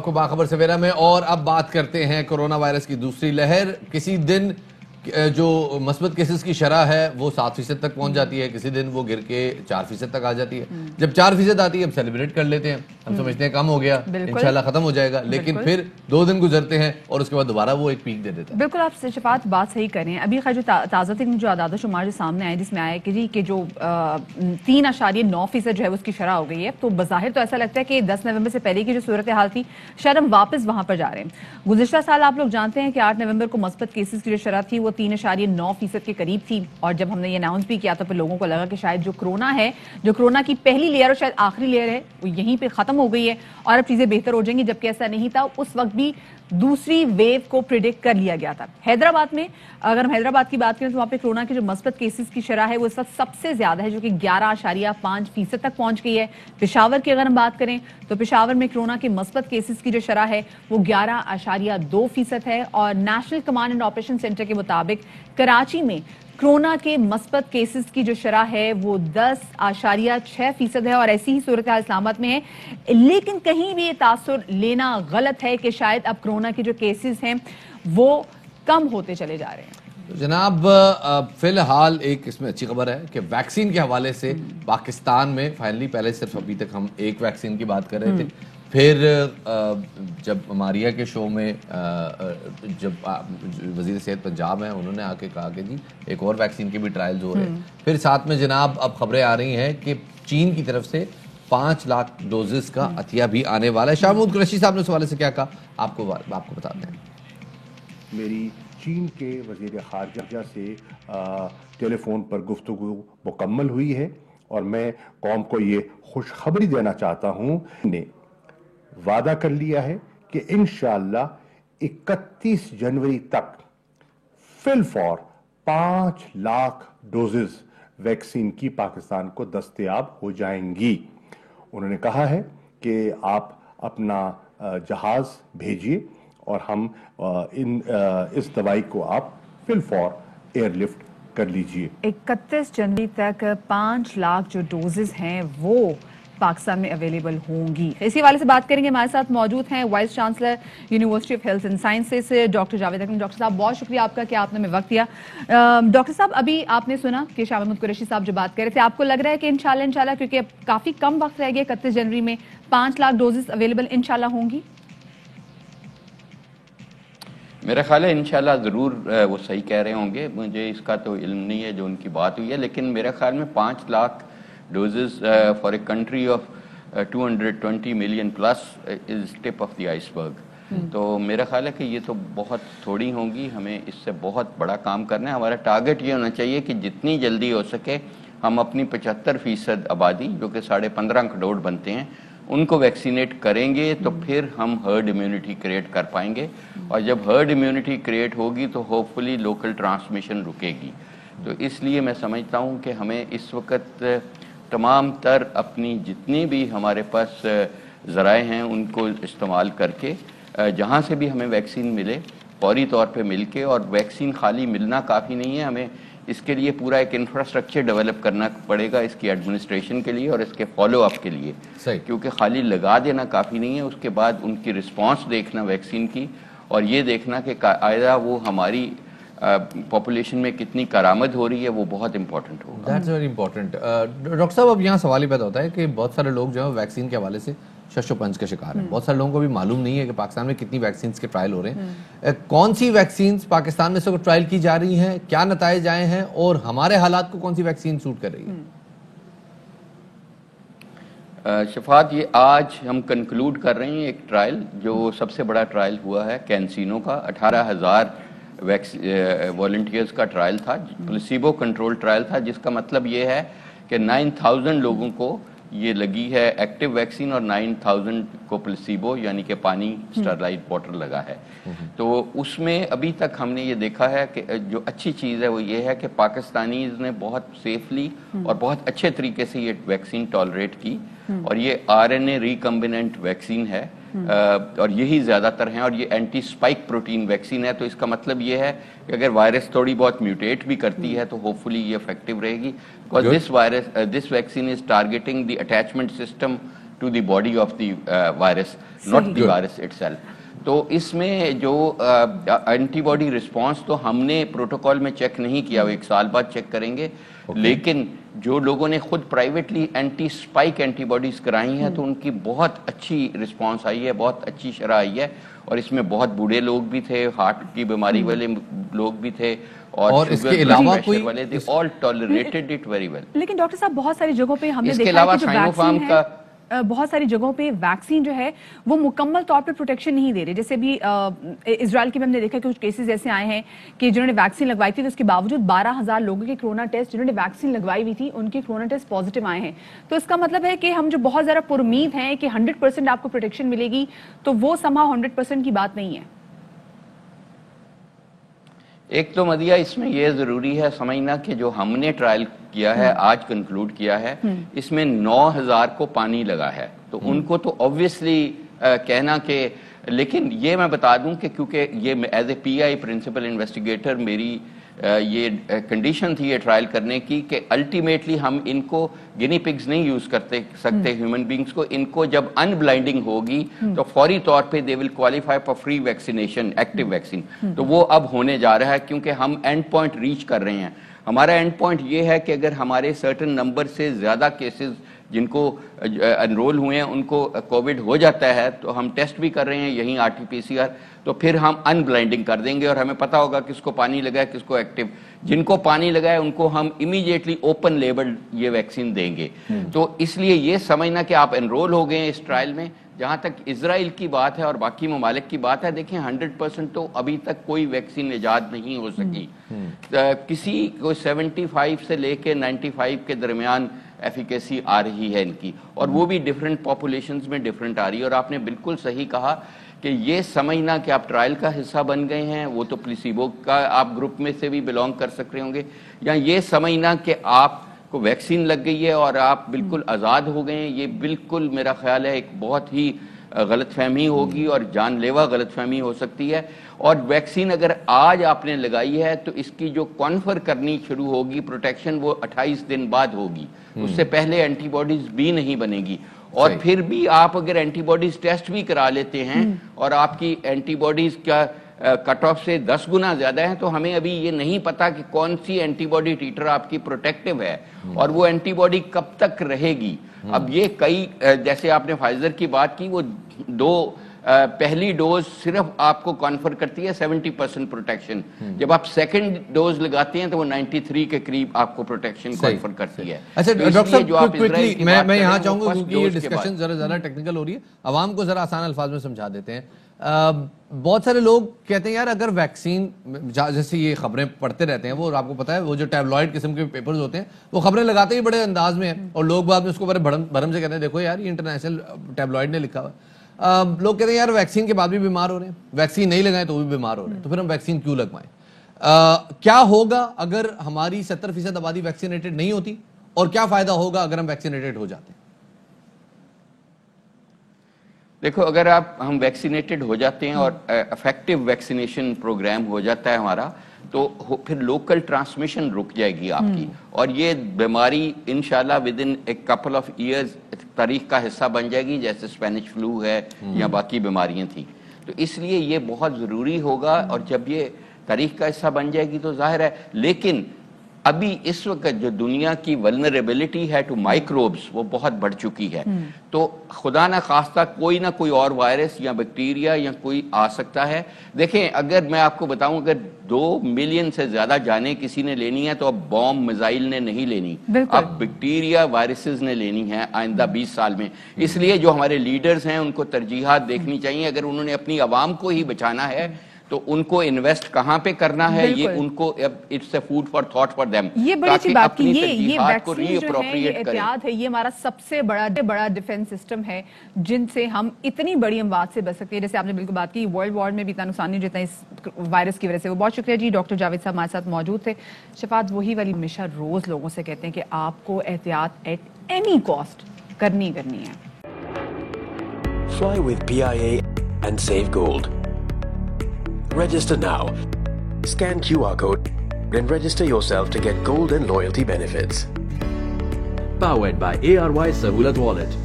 آپ کو باخبر سویرا میں. اور اب بات کرتے ہیں کورونا وائرس کی دوسری لہر. کسی دن جو مثبت کیسز کی شرح ہے وہ 7% تک پہنچ جاتی ہے, کسی دن وہ گر کے 4% تک آ جاتی ہے. جب 4% آتی ہے ہم سیلیبریٹ کر لیتے ہیں, ہم سمجھتے ہیں کم ہو گیا, انشاءاللہ ختم ہو جائے گا, لیکن پھر 2 دن گزرتے ہیں اور اس کے بعد دوبارہ وہ ایک پیک دے دیتا ہے. بالکل آپ شفاعت بات صحیح کریں. ابھی خیر جو تازہ ترین جو اعداد و شمار جو سامنے آئے جس میں آیا کہ جی کہ جو 3.9% جو ہے اس کی شرح ہو گئی ہے, تو بظاہر تو ایسا لگتا ہے کہ 10 نومبر سے پہلے کی جو صورتحال تھی شاید ہم واپس وہاں پر جا رہے ہیں. گزشتہ سال آپ لوگ جانتے ہیں کہ 8 نومبر کو مثبت کیسز کی جو شرح تھی وہ 3.9% کے قریب تھی, اور جب ہم نے یہ اناؤنس بھی کیا تو پھر لوگوں کو لگا کہ شاید جو کرونا ہے, جو کرونا کی پہلی لیئر اور شاید آخری لیئر ہے, وہ یہیں پہ ختم ہو گئی ہے اور اب چیزیں بہتر ہو جائیں گی, جبکہ ایسا نہیں تھا. اس وقت بھی دوسری ویو کو پریڈکٹ کر لیا گیا تھا. حیدرآباد میں اگر ہم حیدرآباد کی بات کریں تو وہاں پہ کرونا کے جو مثبت کیسز کی شرح ہے وہ اس وقت سب سے زیادہ ہے, جو کہ 11.5% تک پہنچ گئی ہے. پشاور کی اگر ہم بات کریں تو پشاور میں کرونا کے مثبت کیسز کی جو شرح ہے وہ 11.2% ہے, اور national command and operation centre کے مطابق کراچی میں کرونا کے مثبت کیسز کی جو شرح ہے وہ 10.6% ہے, اور ایسی ہی صورتحال اسلام آباد میں ہے. لیکن کہیں بھی یہ تاثر لینا غلط ہے کہ شاید اب کرونا کے جو کیسز ہیں وہ کم ہوتے چلے جا رہے ہیں. جناب فی الحال ایک اس میں اچھی خبر ہے کہ ویکسین کے حوالے سے پاکستان میں فائنلی, پہلے صرف ابھی تک ہم ایک ویکسین کی بات کر رہے تھے, پھر جب ماریا کے شو میں جب وزیر صحت پنجاب ہیں انہوں نے آ کے کہا کہ جی ایک اور ویکسین کے بھی ٹرائلز ہو رہے ہیں, پھر ساتھ میں جناب اب خبریں آ رہی ہیں کہ چین کی طرف سے 5 لاکھ ڈوزز کا عطیہ بھی آنے والا ہے. شاہ محمود قریشی صاحب نے اس حوالے سے کیا کہا آپ کو بتاتے ہیں. میری چین کے وزیر خارجہ سے ٹیلی فون پر گفتگو مکمل ہوئی ہے, اور میں قوم کو یہ خوشخبری دینا چاہتا ہوں, نے وعدہ کر لیا ہے کہ انشاءاللہ 31 جنوری تک فی الفور 5 لاکھ ڈوزز ویکسین کی پاکستان کو دستیاب ہو جائیں گی. انہوں نے کہا ہے کہ آپ اپنا جہاز بھیجیے اور ہم اس دوائی کو آپ فی الفور ایئر لفٹ کر لیجیے. 31 جنوری تک 5 لاکھ جو ڈوزز ہیں وہ پاکستان میں اویلیبل ہوں گی. اسی حوالے سے بات کریں گے. ہمارے ساتھ موجود ہیں vice chancellor university of health and sciences doctor Javed Akram. Doctor صاحب بہت شکریہ آپ کا کہ آپ نے ہمیں وقت دیا. ڈاکٹر صاحب ابھی آپ نے سنا کہ شاہ محمود قریشی صاحب جو بات کر رہے تھے, آپ کو لگ رہا ہے کہ انشاءاللہ کیونکہ اب کافی کم وقت رہ گیا 31 جنوری میں 5 لاکھ ڈوزز اویلیبل انشاءاللہ ہوں گی؟ میرا خیال ہے انشاءاللہ ضرور وہ صحیح کہہ رہے ہوں گے, مجھے اس کا تو علم نہیں ہے جو ان کی بات ہوئی ہے, لیکن میرے خیال میں 5 lakh doses for a country of 220 million plus is tip of the ice برگ. تو میرا خیال ہے کہ یہ تو بہت تھوڑی ہوں گی, ہمیں اس سے بہت بڑا کام کرنا ہے. ہمارا ٹارگٹ یہ ہونا چاہیے کہ جتنی جلدی ہو سکے ہم اپنی 75% آبادی جو کہ 15.5 کروڑ بنتے ہیں ان کو ویکسینیٹ کریں گے, تو پھر ہم ہرڈ امیونٹی کریٹ کر پائیں گے, اور جب ہرڈ امیونٹی کریٹ ہوگی تو ہوپ فلی لوکل ٹرانسمیشن رکے گی. تو اس لیے میں سمجھتا ہوں کہ ہمیں اس وقت تمام تر اپنی جتنی بھی ہمارے پاس ذرائع ہیں ان کو استعمال کر کے جہاں سے بھی ہمیں ویکسین ملے فوری طور پہ مل کے, اور ویکسین خالی ملنا کافی نہیں ہے, ہمیں اس کے لیے پورا ایک انفراسٹرکچر ڈیولپ کرنا پڑے گا اس کی ایڈمنسٹریشن کے لیے اور اس کے فالو اپ کے لیے, کیونکہ خالی لگا دینا کافی نہیں ہے, اس کے بعد ان کی رسپانس دیکھنا ویکسین کی, اور یہ دیکھنا کہ آئندہ وہ ہماری پاپولیشن میں کتنی کارآمد ہو رہی ہے, وہ بہت امپورٹنٹ ہوگا. That's very important. ڈاکٹر صاحب اب یہاں سوال ہی پیدا ہوتا ہے کہ بہت سارے لوگ جو ہیں ویکسین کے حوالے سے شش و پنج کے شکار ہیں. بہت سارے لوگوں کو بھی معلوم نہیں ہے کہ پاکستان میں کتنی ویکسینز کے ٹرائل ہو رہے ہیں. کون سی ویکسینز پاکستان میں سے ٹرائل کی جا رہی ہیں, کیا نتائج آئے ہیں, اور ہمارے حالات کو کون سی ویکسین سوٹ کر رہی ہے؟ شفاعت, یہ آج ہم کنکلوڈ کر رہے ہیں ایک ٹرائل جو سب سے بڑا ٹرائل ہوا ہے کینسینو کا. 18,000 والنٹیئرز کا ٹرائل تھا, پلیسیبو کنٹرول ٹرائل تھا, جس کا مطلب یہ ہے کہ 9,000 لوگوں کو یہ لگی ہے ایکٹیو ویکسین اور 9,000 کو پلیسیبو یعنی کہ پانی اسٹرلائٹ واٹر لگا ہے. تو اس میں ابھی تک ہم نے یہ دیکھا ہے کہ جو اچھی چیز ہے وہ یہ ہے کہ پاکستانیز نے بہت سیفلی اور بہت اچھے طریقے سے یہ ویکسین ٹالریٹ کی, اور یہ RNA ریکمبیننٹ ویکسین ہے, اور یہی زیادہ تر ہیں, اور یہ اینٹی سپائک پروٹین ویکسین ہے. تو اس کا مطلب یہ ہے کہ اگر وائرس تھوڑی بہت میوٹیٹ بھی کرتی ہے تو ہوپ فلی یہ افیکٹو رہے گی, because this vaccine is targeting the attachment system to the body of the virus, not the virus itself. تو اس میں جو اینٹی باڈی رسپانس تو ہم نے پروٹوکول میں چیک نہیں کیا، وہ 1 سال بعد چیک کریں گے، لیکن جو لوگوں نے خود privately anti spike antibodies کرائی ہیں تو ان کی بہت اچھی رسپانس آئی ہے، بہت اچھی شرح آئی ہے، اور اس میں بہت بوڑھے لوگ بھی تھے، ہارٹ کی بیماری والے لوگ بھی تھے، اور اس کے علاوہ کوئی والے they all tolerated it very well. لیکن ڈاکٹر صاحب بہت ساری جگہوں پہ ہم نے اس کے دیکھا علاوہ ہے کہ جو سائنوفارم ویکسین کا ہے، بہت ساری جگہوں پہ ویکسین جو ہے وہ مکمل طور پہ پروٹیکشن نہیں دے رہے. جیسے بھی اسرائیل کے میں ہم نے دیکھا کہ کچھ کیسز ایسے آئے ہیں کہ جنہوں نے ویکسین لگوائی تھی تو اس کے باوجود 12,000 لوگوں کے کرونا ٹیسٹ جنہوں نے ویکسین لگوائی ہوئی تھی ان کے کرونا ٹیسٹ پازیٹیو آئے ہیں. تو اس کا مطلب ہے کہ ہم جو بہت زیادہ پرامید ہیں کہ 100% آپ کو پروٹیکشن ملے گی، تو وہ somehow 100% کی بات نہیں ہے. ایک تو مدیہ اس میں یہ ضروری ہے سمجھنا کہ جو ہم نے ٹرائل کیا ہے آج کنکلوڈ کیا ہے، اس میں 9,000 کو پانی لگا ہے، تو ان کو تو obviously کہنا کہ، لیکن یہ میں بتا دوں کہ کیونکہ یہ as a P I principal investigator میری یہ کنڈیشن تھی یہ ٹرائل کرنے کی کہ الٹیمیٹلی ہم ان کو گنی پگز نہیں یوز کرتے سکتے ہیومن بینگز کو، ان کو جب ان بلائنڈنگ ہوگی تو فوری طور پہ they will qualify for free vaccination, active vaccine. تو وہ اب ہونے جا رہا ہے کیونکہ ہم اینڈ پوائنٹ ریچ کر رہے ہیں. ہمارا اینڈ پوائنٹ یہ ہے کہ اگر ہمارے سرٹن نمبر سے زیادہ کیسز جن کو انرول ہوئے ہیں ان کو کووڈ ہو جاتا ہے تو ہم ٹیسٹ بھی کر رہے ہیں یہیں RT-PCR، تو پھر ہم ان بلائنڈنگ کر دیں گے اور ہمیں پتا ہوگا کس کو پانی لگا ہے کس کو ایکٹیو. جن کو پانی لگا ہے ان کو ہم امیڈیٹلی اوپن لیبل یہ ویکسین دیں گے. تو اس لیے یہ سمجھنا کہ آپ انرول ہو گئے ہیں اس ٹرائل میں. جہاں تک اسرائیل کی بات ہے اور باقی ممالک کی بات ہے، دیکھیں 100% تو ابھی تک کوئی ویکسین ایجاد نہیں ہو سکی. کسی کو 75 سے لے کے 95 کے درمیان ایفیکیسی آ رہی ہے ان کی، اور وہ بھی ڈیفرنٹ پاپولیشنز میں ڈیفرنٹ آ رہی ہے. اور آپ نے بالکل صحیح کہا کہ یہ سمجھنا کہ آپ ٹرائل کا حصہ بن گئے ہیں، وہ تو پلیسیبو کا آپ گروپ میں سے بھی بلونگ کر سک رہے ہوں گے، یا یہ سمجھنا کہ آپ کو ویکسین لگ گئی ہے اور آپ بالکل آزاد ہو گئے ہیں، یہ بالکل میرا خیال ہے ایک بہت ہی غلط فہمی ہوگی اور جان لیوا غلط فہمی ہو سکتی ہے. اور ویکسین اگر آج آپ نے لگائی ہے تو اس کی جو کانفر کرنی شروع ہوگی پروٹیکشن وہ 28 دن بعد ہوگی، اس سے پہلے اینٹی باڈیز بھی نہیں بنے گی. اور پھر بھی آپ اگر اینٹی باڈیز ٹیسٹ بھی کرا لیتے ہیں اور آپ کی اینٹی باڈیز کا کٹ آف سے 10 گنا زیادہ ہیں تو ہمیں ابھی یہ نہیں پتا کہ کون سی اینٹی باڈی ٹیٹر آپ کی پروٹیکٹیو ہے اور وہ اینٹی باڈی کب تک رہے گی. اب یہ کئی جیسے آپ نے فائزر کی بات کی، وہ 2 پہلی ڈوز صرف آپ کو کانفر کرتی ہے 70% پروٹیکشن، جب آپ سیکنڈ ڈوز لگاتے ہیں تو وہ 93 کے قریب آپ کو پروٹیکشن کانفر کرتی ہے. اچھا ڈاکٹر صاحب میں یہاں چاہوں گا کیونکہ یہ ڈسکشن ذرا زیادہ ٹیکنیکل ہو رہی ہے، عوام کو ذرا آسان الفاظ میں سمجھا دیتے ہیں. بہت سارے لوگ کہتے ہیں یار اگر ویکسین، جیسے یہ خبریں پڑھتے رہتے ہیں، وہ آپ کو پتا ہے وہ جو ٹیبلوئڈ قسم کے پیپرز ہوتے ہیں وہ خبریں لگاتے ہی بڑے انداز میں ہیں اور لوگ بعد میں اس کو بڑے بھرم سے کہتے ہیں دیکھو یار یہ انٹرنیشنل ٹیبلوئڈ نے لکھا ہوا. لوگ کہتے ہیں یار ویکسین کے بعد بھی بیمار ہو رہے ہیں، ویکسین نہیں لگائیں تو بھی بیمار ہو رہے ہیں، تو پھر ہم ویکسین کیوں لگوائیں؟ کیا ہوگا اگر ہماری 70% آبادی ویکسینیٹڈ نہیں ہوتی، اور کیا فائدہ ہوگا اگر ہم ویکسینیٹڈ ہو جاتے ہیں؟ دیکھو اگر ہم ویکسینیٹڈ ہو جاتے ہیں اور افیکٹو ویکسینیشن پروگرام ہو جاتا ہے ہمارا، تو پھر لوکل ٹرانسمیشن رک جائے گی آپ کی، اور یہ بیماری انشاءاللہ with in a couple of years تاریخ کا حصہ بن جائے گی، جیسے اسپینش فلو ہے یا باقی بیماریاں تھیں. تو اس لیے یہ بہت ضروری ہوگا، اور جب یہ تاریخ کا حصہ بن جائے گی تو ظاہر ہے. لیکن ابھی اس وقت جو دنیا کی ولنریبلٹی ہے ٹو مائکروبز وہ بہت بڑھ چکی ہے، تو خدا نہ خواستہ کوئی نہ کوئی اور وائرس یا بیکٹیریا یا کوئی آ سکتا ہے. دیکھیں اگر میں آپ کو بتاؤں اگر 2 ملین سے زیادہ جانیں کسی نے لینی ہے تو اب بوم میزائل نے نہیں لینی، اب بیکٹیریا وائرسز نے لینی ہے آئندہ 20 سال میں. اس لیے جو ہمارے لیڈرز ہیں ان کو ترجیحات دیکھنی چاہیے. اگر انہوں نے اپنی عوام کو ہی بچانا ہے تو ان کو انویسٹ کہاں پہ کرنا ہے، یہ ان کو it's a food for thought for them. یہ بڑی اچھی بات کی، یہ ویکسین جو ہے یہ احتیاط ہے، یہ ہمارا سب سے بڑا ڈیفنس سسٹم ہے جن سے ہم اتنی بڑی اموات سے بچ سکتے ہیں. جیسے آپ نے بالکل بات کی ورلڈ وار میں بھی اتنا نقصان نہیں جتنا اس وائرس کی وجہ سے. وہ بہت شکریہ جی. ڈاکٹر جاوید صاحب ہمارے ساتھ موجود تھے. شفاعت وہی والی ہمیشہ روز لوگوں سے کہتے ہیں کہ آپ کو احتیاط ایٹ اینی کاسٹ کرنی ہے. Fly with PIA and save gold. Register now. Scan QR code and register yourself to get gold and loyalty benefits. Powered by ARY Sahulat Wallet.